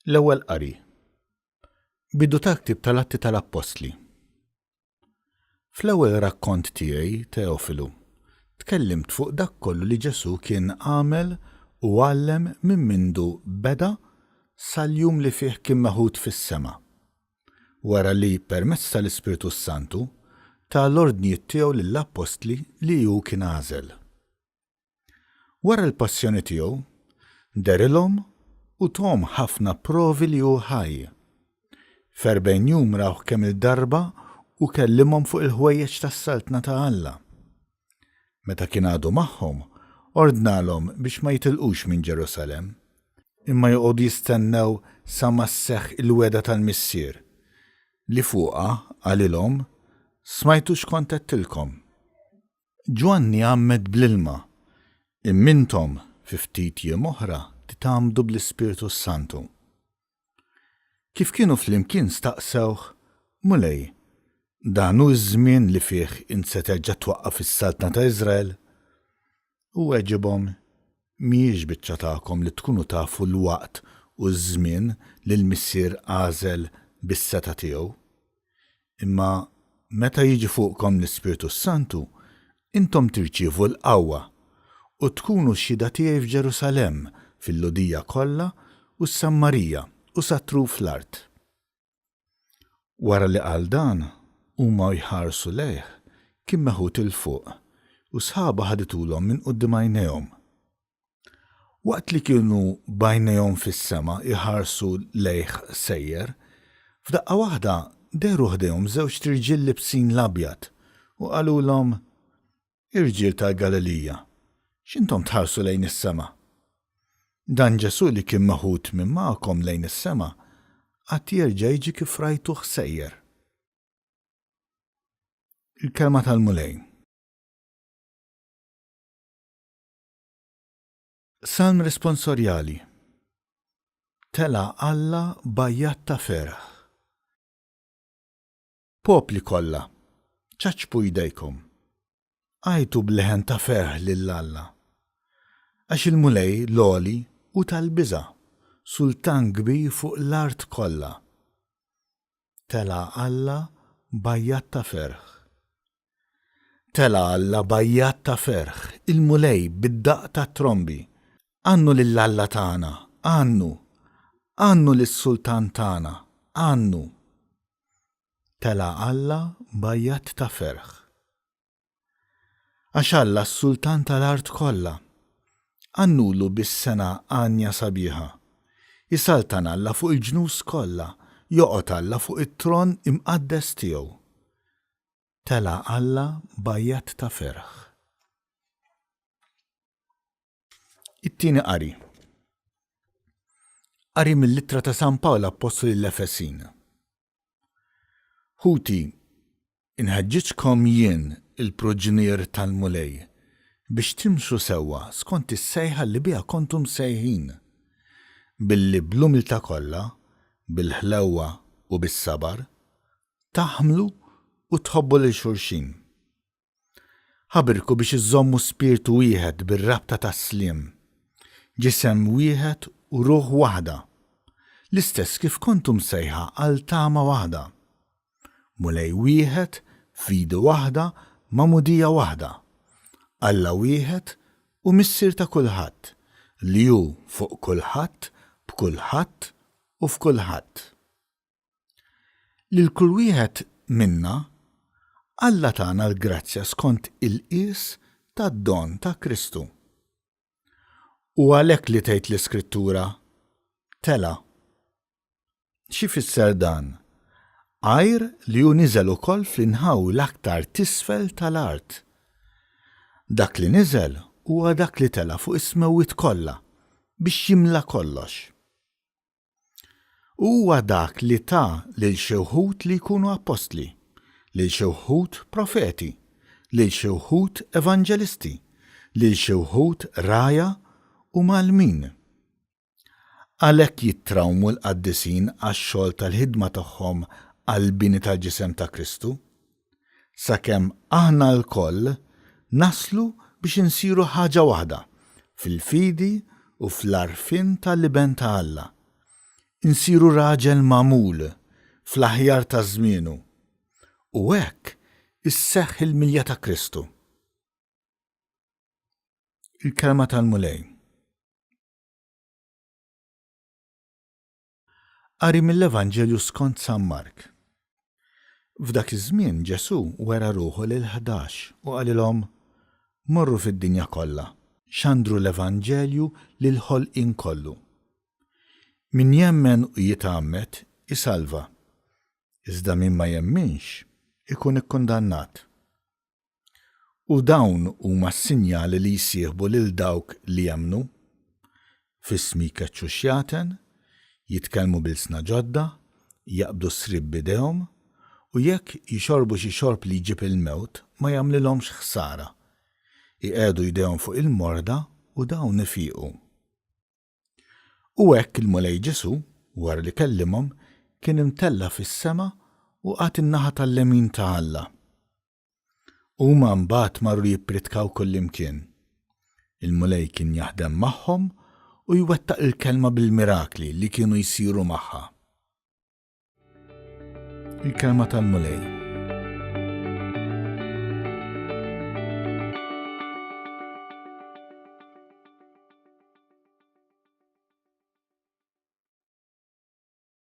L-ewwel qari. Bidu tal-ktieb tal-Atti tal-Apostli. Fl-ewwel rakkont tiegħi, Teofilu, tkellimt fuq dak kollu li Ġesu kien għamel u għallem minn mindu beda sal-jum li fih kien meħud fis-sema, wara li permezz tal-Ispiritu Santu ta' l-ordnijiet tiegħu lill-Apostli li hu kien għażel. Wara l-passjoni tiegħu derilhom u tom ħafna provi li hu ħaj. Ferbejn jum rawh kemm il-darba u kellimhom fuq il-ħwejjeġ tas-saltna ta' Alla. Meta kien għadu magħhom, ordnalhom biex ma jitilqux minn Ġerusalemm, imma joqgħodu jistennew sa ma sseħħ il-weda tal-missier li fuqha għalilhom smajtu x'kont qedtilkom. Ġwanni għammed bl-ilma, immintom fi ftit jiem oħra titgħamdu bl-Ispiritu Santu. Kif kienu flimkien staqsewh, mulej, dan hu ż-żmien li fih int se terġa' twaqqaf is-saltna ta' Iżrael? U weġibhom, mhijiex biċċa tagħkom li tkunu tafu l-waqt u ż-żmien li l-missier għażel bis-seta tiegħu. Imma meta jiġi fuqkom l-Ispiritu Santu, intom tirċievu l-qawwa u tkunu xhieda tiegħi f'Ġerusalemm, fil-Ludija kollha u s-Sammarija u satru fl-art. Wara li qal dan, huma jħarsu lejh kien meħud il fuq u sħaba ħaditulhom minn quddiem għajnejhom. Waqt li kienu b'għajnejhom fis-sema jħarsu lejh sejjer, f'daqqa waħda deru ħdejhom żewġ tirġiel libsin l-abjad u qalulhom: Irġiel tal-Galilija, x'intom tħarsu lejn is-sema? Dan Ġesu li kien meħud minn magħkom lejn is-sema qatt jerġa' jiġi kif rajtuh sejjer. Il-kelma tal-mulej. Salm responsorjali. Tela Alla bajjat ta' ferħ. Popli kollha, ċaċpu jdejkom. Għajtu bleħen ta' ferħ lil Alla. Għax il-mulej loli u tal-biża' sultan kbir fuq l-art kollha. Tela Alla bajjat ta' ferħ. Tela Alla bajjat ta' ferħ, il-mulej bid-daqq ta' trombi. Għannu lill-Alla tagħna, għannu lis-sultan tagħna, għannu. Tela Alla bajjat ta' ferħ. Għax Alla s-sultan tal-art kollha. Għannulu bis-sena għanja sabiħa. Jisaltan Alla fuq il-ġnus kollha, joqgħod Alla fuq it-tron imqaddes tiegħu. Tela Alla bajjat ta' ferħ. It-tieni qari. Qari mill-Littra ta' San Pawla Apostoli l-Efesin. Ħuti, inħeġġitkom jien il-proġinier tal-mulej biex timxu sewwa skont is-sejħa li biha kontum sejħin, billi bl-umiltà kollha, bil-ħlewwa u bis-sabar, taħmlu u tħobbu lil xulxin. Ħabirku biex iżommu spiritu wieħed bir-rabta tas-sliem, ġisem wieħed u ruħ waħda, l-istess kif kontum sejħa għal tama waħda, mulej wieħed f'idi waħda ma' mudija waħda. Alla wieħed u missier ta' kulħadd, li hu fuq kulħadd, b'kulħadd u f'kulħadd. Lil kull wieħed minna Alla tagħna l-grazzja skont il-qies tad-don ta' Kristu. U għalhekk li tgħid l-Iskrittura tela. Xi fisser dan? Għajr li hu niżel ukoll fl-inħaw l-aktar t'isfel tal-art. Dak li niżel huwa dak li tela fuq is-smewwiet kollha biex jimla kollox. Huwa dak li ta' lil xi wħud li jkunu apostli, lil xi wħud profeti, lil xi wħud evanġelisti, lil xi wħud raja u malmin. Għalhekk jittrawmu l-qaddisin għax-xogħol tal-ħidma tagħhom għall-bini tal-ġisem ta' Kristu, sakemm aħna l-koll naslu biex insiru ħaġa waħda fil-fidi u fl-arfin tal-liben ta' Alla, insiru raġel magħmul fl-aħjar ta' żmienu. U hekk isseħħ il-milja ta' Kristu. Il-kelma tal-mulej. Qari mill-Evanġelju skont San Mark. F'dak iż-żmien Ġesu wera ruħu lil-11 u qalilhom: Morru fid-dinja kollha, xandru l-Evanġelju lil ħolqien kollu. Min jemmen u jitgħammed isalva, iżda min ma jemminx ikun ikkundannat. U dawn huma s-sinjali li jsieħbu lil dawk li jemmnu: f'ismi jkeċċu xjaten, jitkellmu bil-sna ġodda, jaqbdu srib b'idejhom, u jekk jixorbu xi xorb li jġib il-mewt ma jagħmlilhomx ħsara. Iqegħdu jdejhom fuq il-morda u dawn ifiequ. U hekk il-mulej Ġesu wara li kellimhom kien imtella fis-sema u qagħad in-naħa tal-lemin ta' Alla. Huma mbagħad marru jippritkaw kullimkien. Il-mulej kien jaħdem magħhom u jwettaq il-kelma bil-mirakli li kienu jsiru magħha. Il-kelma tal-mulej.